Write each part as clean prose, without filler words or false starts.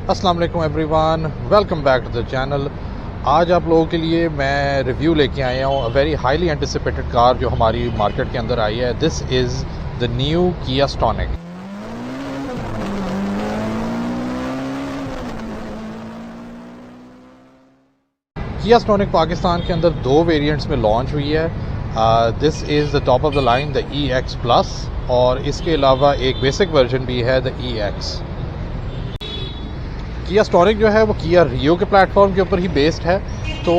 अस्सलाम वालेकुम everyone, welcome back to the channel. आज आप लोगों के लिए मैं रिव्यू लेके आया हूँ a very highly anticipated car जो हमारी मार्केट के अंदर आई है। दिस इज़ द न्यू किया स्टॉनिक। किया स्टॉनिक पाकिस्तान के अंदर दो वेरिएंट्स में लॉन्च हुई है। This is the top of the line the EX plus, और इसके अलावा एक बेसिक वर्जन भी है द EX। किया स्टॉनिक जो है वो किया रियो के प्लेटफॉर्म के ऊपर ही बेस्ड है, तो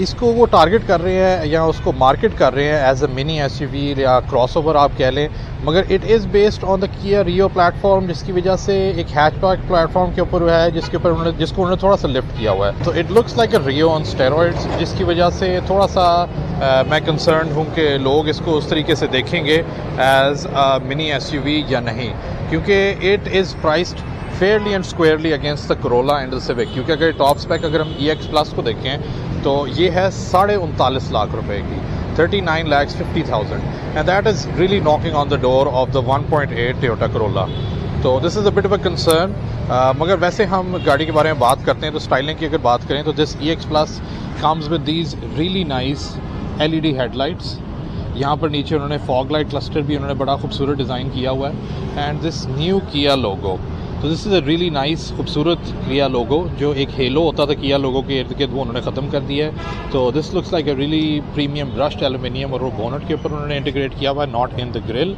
इसको वो टारगेट कर रहे हैं या उसको मार्केट कर रहे हैं एज अ मिनी SUV या क्रॉसओवर आप कह लें, मगर it is based on the किया रियो प्लेटफॉर्म, जिसकी वजह से एक हैचबैक प्लेटफॉर्म के ऊपर है जिसको उन्होंने थोड़ा सा लिफ्ट किया हुआ है। तो it looks like a Rio on steroids, जिसकी वजह से थोड़ा सा मैं कंसर्न हूँ कि लोग इसको उस तरीके से देखेंगे एज अ मिनी SUV या नहीं, क्योंकि it is priced fairly and squarely against the Corolla and the Civic। क्योंकि अगर टॉप स्पेक अगर हम EX प्लस को देखें तो ये है 39.5 लाख रुपए की, 39,50,000, and that is really knocking on the door of the 1.8 Toyota Corolla। तो this is a bit of a concern. मगर वैसे हम गाड़ी के बारे में बात करते हैं तो स्टाइलिंग की अगर बात करें तो this EX plus comes with these really nice LED headlights. यहाँ पर नीचे उन्होंने फॉग लाइट क्लस्टर भी उन्होंने बड़ा खूबसूरत डिज़ाइन किया हुआ है, एंड दिस न्यू किया लोगो। तो this is a really nice खूबसूरत किया लोगो, जो एक हेलो होता था किया लोगो के इर्द गिर्द वो उन्होंने ख़त्म कर दिया है। तो this looks like a really premium brushed aluminium, और वो बोनट के ऊपर उन्होंने इंटीग्रेट किया हुआ है, not in the grill.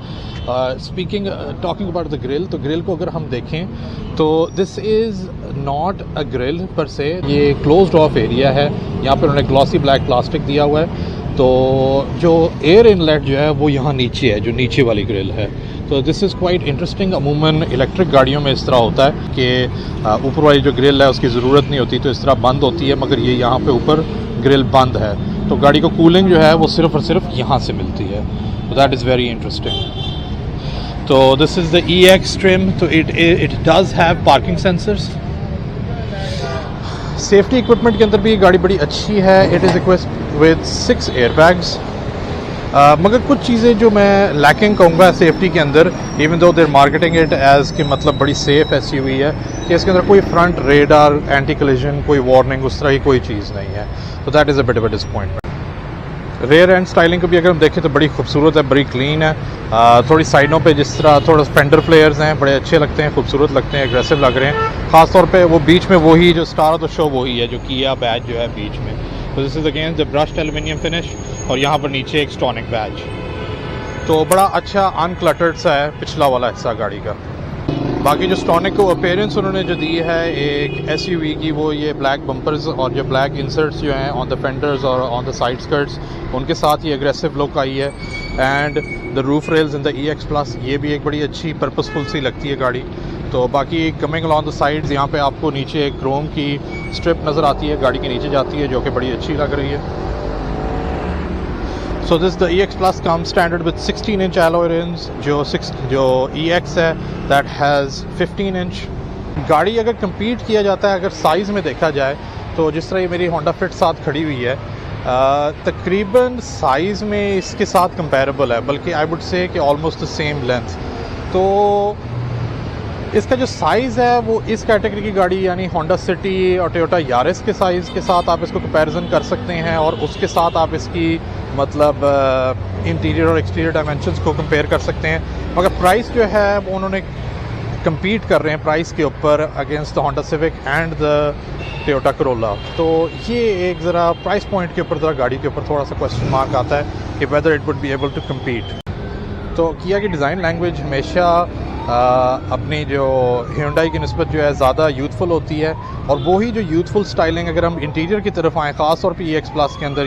Talking about the grill, तो ग्रिल को अगर हम देखें तो this is not a grill पर से, ये क्लोज्ड ऑफ एरिया है। यहाँ पर उन्होंने ग्लॉसी ब्लैक प्लास्टिक दिया हुआ है, तो जो एयर इनलेट जो है वो यहाँ नीचे है, जो नीचे वाली ग्रिल है। तो दिस इज़ क्वाइट इंटरेस्टिंग। अमूमन इलेक्ट्रिक गाड़ियों में इस तरह होता है कि ऊपर वाली जो ग्रिल है उसकी ज़रूरत नहीं होती, तो इस तरह बंद होती है, मगर ये यहाँ पे ऊपर ग्रिल बंद है, तो गाड़ी को कूलिंग जो है वो सिर्फ और सिर्फ यहाँ से मिलती है। तो दैट इज़ वेरी इंटरेस्टिंग। तो this is the EX trim. तो it does have parking sensors. Safety equipment के अंदर भी ये गाड़ी बड़ी अच्छी है। It is equipped with 6 airbags. मगर कुछ चीज़ें जो मैं लैकिंग कहूँगा सेफ्टी के अंदर, even though there marketing it as कि मतलब बड़ी सेफ SUV है, कि इसके अंदर कोई फ्रंट रेडार, एंटी कोलिजन, कोई वार्निंग उस तरह की कोई चीज़ नहीं है। तो that is a bit of a disappointment. Rear and styling को भी अगर हम देखें तो बड़ी खूबसूरत है, बड़ी क्लीन है। थोड़ी साइडों पे जिस तरह थोड़ा फेंडर फ्लेयर्स हैं, बड़े अच्छे लगते हैं, खूबसूरत लगते हैं, एग्रेसिव लग रहे हैं। ख़ासतौर पे वो बीच में वही जो स्टार ऑफ द शो वही है, जो किया बैज जो है बीच में। तो this is again the brushed aluminium finish, और यहाँ पर नीचे एक स्टॉनिक बैज। तो बड़ा अच्छा अनक्लटर्ड सा है पिछला वाला हिस्सा गाड़ी का। बाकी जो स्टॉनिक को अपीयरेंस उन्होंने जो दी है एक SUV की, वो ये ब्लैक बम्पर्स और जो ब्लैक इंसर्ट्स जो हैं ऑन द फेंडर्स और ऑन द साइड स्कर्ट्स, उनके साथ ये एग्रेसिव लुक आई है। And the roof rails in the EX plus, ये भी एक बड़ी अच्छी पर्पसफुल सी लगती है गाड़ी। तो बाकी कमिंग अलॉन्ग द साइड्स, यहाँ पे आपको नीचे एक क्रोम की स्ट्रिप नज़र आती है, गाड़ी के नीचे जाती है, जो कि बड़ी अच्छी लग रही है। So this the EX Plus comes standard with 16-inch alloy rims, जो EX है that has 15-inch। गाड़ी अगर compete किया जाता है, अगर साइज़ में देखा जाए तो जिस तरह ये मेरी Honda Fit साथ खड़ी हुई है, तकरीबन साइज़ में इसके साथ कंपेरेबल है, बल्कि आई वुड से कि ऑलमोस्ट द सेम लेंथ। तो इसका जो साइज़ है वो इस कैटेगरी की गाड़ी यानी Honda City और Toyota Yaris के साइज़ के साथ आप इसको कंपैरिजन कर सकते हैं, और उसके साथ आप इसकी मतलब इंटीरियर और एक्सटीरियर डायमेंशंस को कंपेयर कर सकते हैं। मगर प्राइस जो है वो उन्होंने compete कर रहे हैं प्राइस के ऊपर against the Honda Civic and the Toyota Corolla। तो ये एक ज़रा प्राइस पॉइंट के ऊपर ज़रा गाड़ी के ऊपर थोड़ा सा क्वेश्चन मार्क आता है कि whether it would be able to compete. तो किया की डिज़ाइन लैंग्वेज हमेशा अपनी जो Hyundai की निस्बत जो है ज़्यादा यूथफुल होती है, और वही जो यूथफुल स्टाइलिंग अगर हम इंटीरियर की तरफ आएँ, ख़ास तौर पे EX प्लस के अंदर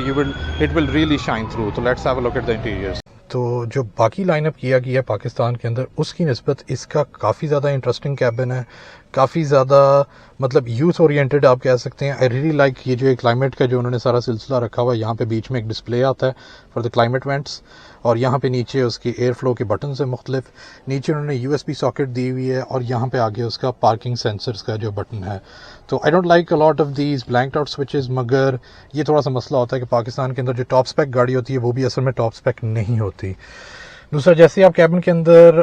it will really shine through. तो let's have a look at the interiors. तो जो बाकी लाइनअप किया गया है पाकिस्तान के अंदर, उसकी निस्बत इसका काफ़ी ज़्यादा इंटरेस्टिंग कैबिन है, काफ़ी ज़्यादा मतलब यूथ ओरिएंटेड आप कह सकते हैं। आई रियली लाइक ये जो क्लाइमेट का जो उन्होंने सारा सिलसिला रखा हुआ है, यहाँ पे बीच में एक डिस्प्ले आता है फॉर द क्लाइमेट वेंट्स, और यहाँ पे नीचे उसकी एयर फ्लो के बटन से मुख्तलिफ, नीचे उन्होंने USB सॉकेट दी हुई है, और यहाँ पे आगे उसका पार्किंग सेंसर्स का जो बटन है। तो I don't like a lot of these blanked out switches, मगर ये थोड़ा सा मसला होता है कि पाकिस्तान के अंदर जो टॉप स्पेक गाड़ी होती है वो भी असल में टॉप स्पेक नहीं होती। दूसरा, जैसे ही आप कैबिन के अंदर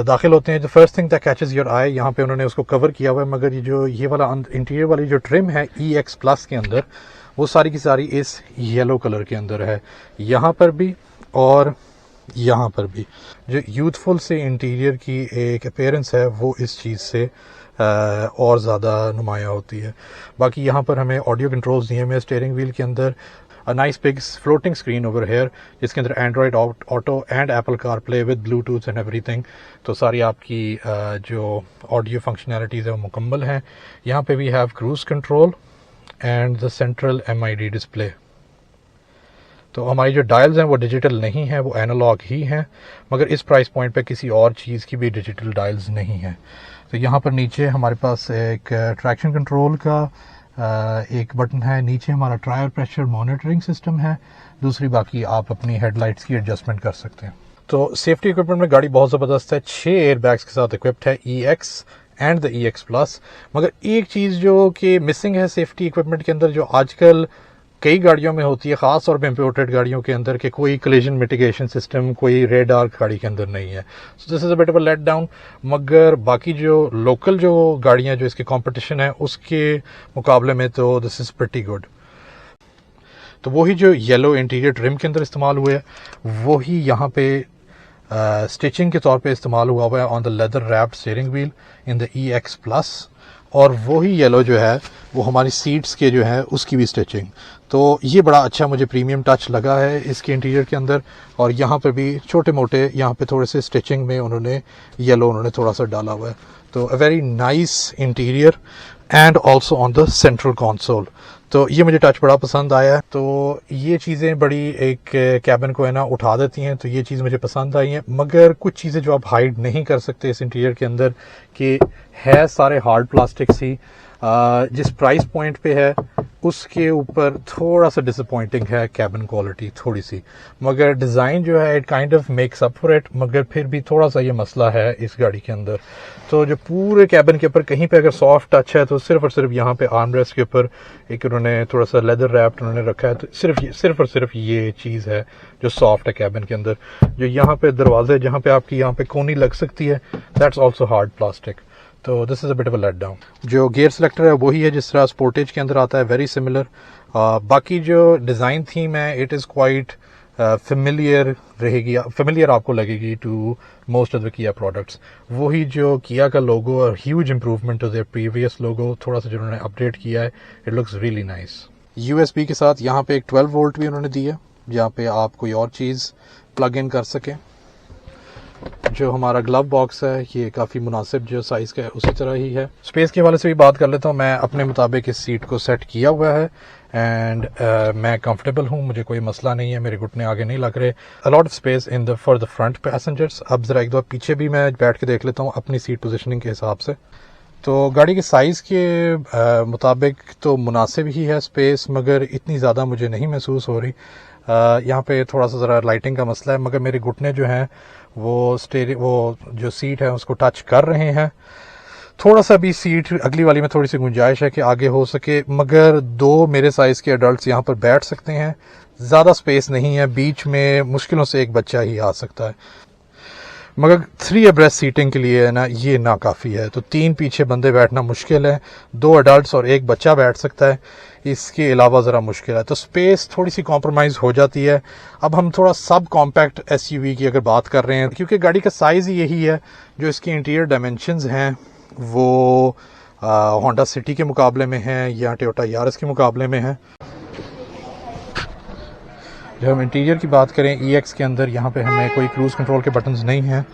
दाखिल होते हैं, जो first thing that catches your eye, यहाँ पे उन्होंने उसको कवर किया हुआ है, मगर ये वाला इंटीरियर वाली जो ट्रिम है EX प्लस के अंदर, वो सारी की सारी इस येलो कलर के अंदर है, यहाँ पर भी और यहाँ पर भी। जो यूथफुल से इंटीरियर की एक अपीयरेंस है वो इस चीज़ से और ज़्यादा नुमाया होती है। बाकी यहाँ पर हमें ऑडियो कंट्रोल्स दिए हुए स्टीयरिंग व्हील के अंदर, a nice big floating screen over here जिसके अंदर Android auto and Apple car play with Bluetooth and everything. तो सारी आपकी जो ऑडियो फंक्शनैलिटीज़ है वो मुकम्मल हैं। यहाँ पे we have cruise control and the central MID display. तो हमारी जो डायल्स हैं वो डिजिटल नहीं है, वो एनालॉग ही हैं, मगर इस प्राइस पॉइंट पे किसी और चीज़ की भी डिजिटल डायल्स नहीं है। तो यहाँ पर नीचे हमारे पास एक ट्रैक्शन कंट्रोल का एक बटन है, नीचे हमारा टायर प्रेशर मॉनिटरिंग सिस्टम है, दूसरी बाकी आप अपनी हेडलाइट्स की एडजस्टमेंट कर सकते हैं। तो सेफ्टी इक्विपमेंट में गाड़ी बहुत ज़बरदस्त है, 6 एयर बैग्स के साथ इक्विप्ड है, EX and the EX plus. मगर एक चीज़ जो कि मिसिंग है सेफ्टी इक्विपमेंट के अंदर, जो आजकल कई गाड़ियों में होती है, ख़ास तौर पे इम्पोर्टेड गाड़ियों के अंदर, कि कोई कोलिजन मिटिगेशन सिस्टम, कोई रेडार गाड़ी के अंदर नहीं है। So this is a bit of a let down. मगर बाकी जो लोकल जो गाड़ियाँ जो इसके कंपटीशन है उसके मुकाबले में तो दिस इज़ प्रिटी गुड। तो वही जो येलो इंटीरियर ट्रिम के अंदर इस्तेमाल हुए वही यहाँ पे स्टिचिंग के तौर पे इस्तेमाल हुआ है on the leather wrapped steering wheel in the EX plus. और वही येलो जो है वो हमारी सीट्स के जो है उसकी भी स्टिचिंग। तो ये बड़ा अच्छा मुझे प्रीमियम टच लगा है इसके इंटीरियर के अंदर। और यहाँ पर भी छोटे मोटे यहाँ पे थोड़े से स्टिचिंग में उन्होंने येलो उन्होंने थोड़ा सा डाला हुआ है। तो a very nice interior and also on the central console. तो ये मुझे टच बड़ा पसंद आया। तो ये चीज़ें बड़ी एक कैबिन को है ना उठा देती हैं, तो ये चीज़ मुझे पसंद आई हैं। मगर कुछ चीज़ें जो आप हाइड नहीं कर सकते इस इंटीरियर के अंदर, कि है सारे हार्ड प्लास्टिक्स ही, जिस प्राइस पॉइंट पे है उसके ऊपर थोड़ा सा डिसअपॉइंटिंग है कैबिन क्वालिटी थोड़ी सी। मगर डिज़ाइन जो है it kind of makes up for it, मगर फिर भी थोड़ा सा ये मसला है इस गाड़ी के अंदर। तो जो पूरे कैबिन के ऊपर कहीं पे अगर सॉफ्ट टच है तो सिर्फ और सिर्फ यहाँ पे आर्मरेस्ट के ऊपर एक उन्होंने थोड़ा सा लेदर रैप्ड उन्होंने रखा है। तो सिर्फ और सिर्फ ये चीज़ है जो सॉफ्ट है कैबिन के अंदर। जो यहाँ पे दरवाजे जहाँ पे आपकी यहाँ पे कोनी लग सकती है, दैट्स ऑल्सो हार्ड प्लास्टिक। तो this is a bit of a let down. जो गियर सेलेक्टर है वही है जिस तरह स्पोर्टेज के अंदर आता है, वेरी सिमिलर। बाकी जो डिज़ाइन थीम है इट इज़ क्वाइट फेमिलियर रहेगी, फेमिलियर आपको लगेगी to most of the Kia products. वही जो किया का लोगो और huge improvement to their previous logo, थोड़ा सा जो उन्होंने अपडेट किया है, it looks really nice. USB के साथ यहाँ पे एक 12 वोल्ट भी उन्होंने दी है, जहाँ पे आप कोई और चीज़ प्लग इन कर सकें। जो हमारा ग्लव बॉक्स है ये काफ़ी मुनासिब जो साइज़ का है उसी तरह ही है। स्पेस के हवाले से भी बात कर लेता हूँ। मैं अपने मुताबिक इस सीट को सेट किया हुआ है एंड मैं कंफर्टेबल हूँ, मुझे कोई मसला नहीं है, मेरे घुटने आगे नहीं लग रहे। A lot of space in the for the front passengers. अब ज़रा एक दो पीछे भी मैं बैठ के देख लेता हूँ अपनी सीट पोजिशनिंग के हिसाब से। तो गाड़ी के साइज़ के मुताबिक तो मुनासिब ही है स्पेस, मगर इतनी ज़्यादा मुझे नहीं महसूस हो रही। यहाँ पे थोड़ा सा ज़रा लाइटिंग का मसला है, मगर मेरे घुटने जो हैं वो जो सीट है उसको टच कर रहे हैं। थोड़ा सा भी सीट अगली वाली में थोड़ी सी गुंजाइश है कि आगे हो सके, मगर 2 मेरे साइज़ के अडल्ट यहाँ पर बैठ सकते हैं। ज़्यादा स्पेस नहीं है, बीच में मुश्किलों से एक बच्चा ही आ सकता है, मगर 3 अब्रेस्ट सीटिंग के लिए है ना ये नाकाफ़ी है। तो 3 पीछे बंदे बैठना मुश्किल है, 2 अडल्ट्स और 1 बच्चा बैठ सकता है, इसके अलावा ज़रा मुश्किल है। तो स्पेस थोड़ी सी कॉम्प्रोमाइज़ हो जाती है। अब हम थोड़ा सब कॉम्पैक्ट SUV की अगर बात कर रहे हैं, क्योंकि गाड़ी का साइज़ ही यही है, जो इसकी इंटीरियर डायमेंशंस हैं वो होंडा सिटी के मुकाबले में हैं या टोयोटा यारिस के मुकाबले में हैं। जब हम इंटीरियर की बात करें EX के अंदर, यहाँ पे हमें कोई क्रूज़ कंट्रोल के बटन्स नहीं हैं।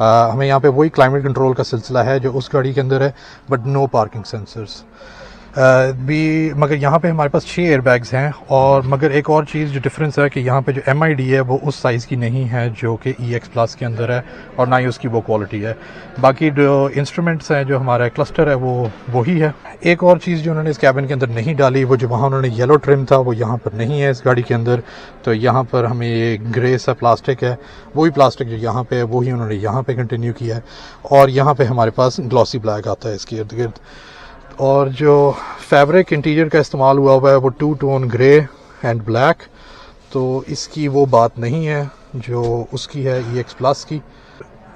हमें यहाँ पे वही क्लाइमेट कंट्रोल का सिलसिला है जो उस गाड़ी के अंदर है, बट नो पार्किंग सेंसर्स भी। मगर यहाँ पे हमारे पास 6 एयर बैग्स हैं। और मगर एक और चीज़ जो डिफरेंस है कि यहाँ पे जो MID है वो उस साइज़ की नहीं है जो कि EX प्लस के अंदर है, और ना ही उसकी वो क्वालिटी है। बाकी जो इंस्ट्रूमेंट्स हैं, जो हमारा क्लस्टर है वो वही है। एक और चीज़ जो उन्होंने इस कैबिन के अंदर नहीं डाली, वो जो वहाँ उन्होंने येलो ट्रिम था वो यहाँ पर नहीं है इस गाड़ी के अंदर। तो यहाँ पर हमें ये ग्रे सा प्लास्टिक है, वही प्लास्टिक जो यहाँ पे है वही उन्होंने यहाँ पे कंटिन्यू किया है। और यहाँ पे हमारे पास ग्लॉसी ब्लैक आता है इसके इर्द गिर्द। और जो फैब्रिक इंटीरियर का इस्तेमाल हुआ है वो 2 टोन ग्रे एंड ब्लैक, तो इसकी वो बात नहीं है। जो उसकी है EX प्लस की,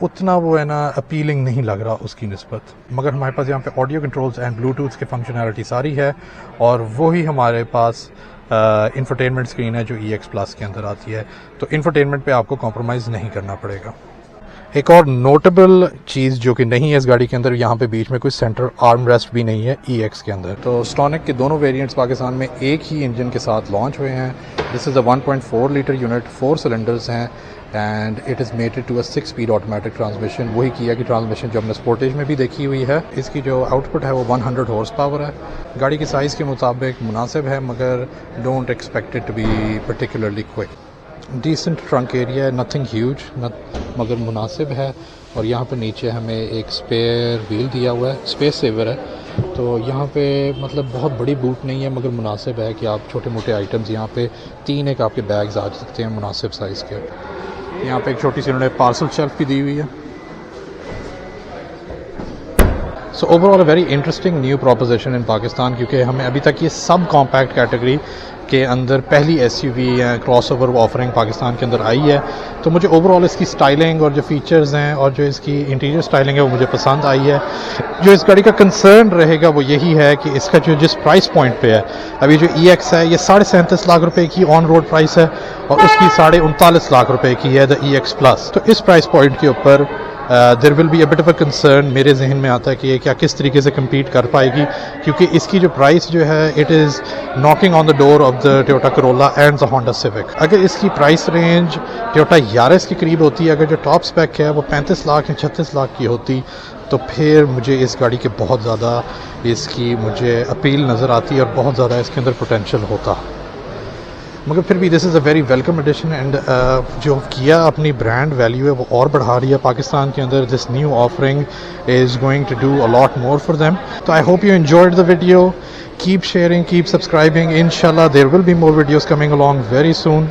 उतना वो है ना अपीलिंग नहीं लग रहा उसकी निस्बत। मगर हमारे पास यहाँ पे ऑडियो कंट्रोल्स एंड ब्लूटूथ के फंक्शनैलिटी सारी है, और वही हमारे पास इंफोटेनमेंट स्क्रीन है जो EX प्लस के अंदर आती है। तो इंफोटेनमेंट पे आपको कॉम्प्रोमाइज़ नहीं करना पड़ेगा। एक और नोटेबल चीज़ जो कि नहीं है इस गाड़ी के अंदर, यहाँ पे बीच में कोई सेंटर आर्म रेस्ट भी नहीं है EX के अंदर। तो स्टॉनिक के दोनों वेरिएंट्स पाकिस्तान में एक ही इंजन के साथ लॉन्च हुए हैं। This is a 1.4 litre unit, 4 cylinders हैं and it is mated to a 6 speed automatic transmission. वही किया कि ट्रांसमिशन जो हमने स्पोर्टेज में भी देखी हुई है। इसकी जो आउटपुट है वो 100 हॉर्स पावर है। गाड़ी के साइज़ के मुताबिक मुनासिब है, मगर don't expect it to be particularly quick. Decent trunk area है, नथिंग ह्यूज, मगर मुनासिब है। और यहाँ पे नीचे हमें एक स्पेयर व्हील दिया हुआ है, स्पेस सेवर है। तो यहाँ पे मतलब बहुत बड़ी बूट नहीं है, मगर मुनासिब है कि आप छोटे मोटे आइटम्स यहाँ पे 3 एक आपके बैग्स आ सकते हैं मुनासिब साइज़ के। यहाँ पे एक छोटी सी उन्होंने पार्सल शेल्फ भी दी हुई है। So overall a very interesting new proposition in Pakistan, क्योंकि हमें अभी तक ये सब कॉम्पैक्ट कैटेगरी के अंदर पहली SUV या क्रॉसओवर ऑफरिंग पाकिस्तान के अंदर आई है। तो मुझे ओवरऑल इसकी स्टाइलिंग और जो फीचर्स हैं और जो इसकी इंटीरियर स्टाइलिंग है वो मुझे पसंद आई है। जो इस गाड़ी का कंसर्न रहेगा वो यही है कि इसका जो जिस प्राइस पॉइंट पे है, अभी जो EX है ये 37.5 लाख रुपए की ऑन रोड प्राइस है, और उसकी 39.5 लाख रुपए की है द EX प्लस। तो इस प्राइस पॉइंट के ऊपर there will be a bit of a concern. मेरे जहन में आता है कि ये क्या किस तरीके से कम्पीट कर पाएगी, क्योंकि इसकी जो प्राइस जो है it is knocking on the door of the Toyota Corolla and the Honda civic. अगर इसकी प्राइस रेंज टोयोटा यारिस के करीब होती है, अगर जो टॉप स्पेक है वो 35 लाख या 36 लाख की होती, तो फिर मुझे इस गाड़ी के बहुत ज़्यादा इसकी मुझे अपील नज़र आती है और बहुत ज़्यादा इसके अंदर पोटेंशियल होता। मगर फिर भी this is a very welcome addition, and जो किया अपनी ब्रांड वैल्यू है वो और बढ़ा रही है पाकिस्तान के अंदर। This new offering is going to do a lot more for them. तो I hope you enjoyed the video. Keep sharing, keep subscribing. इंशाल्लाह there will be more videos coming along very soon.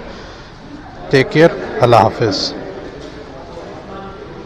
Take care, अल्लाह हाफिज़।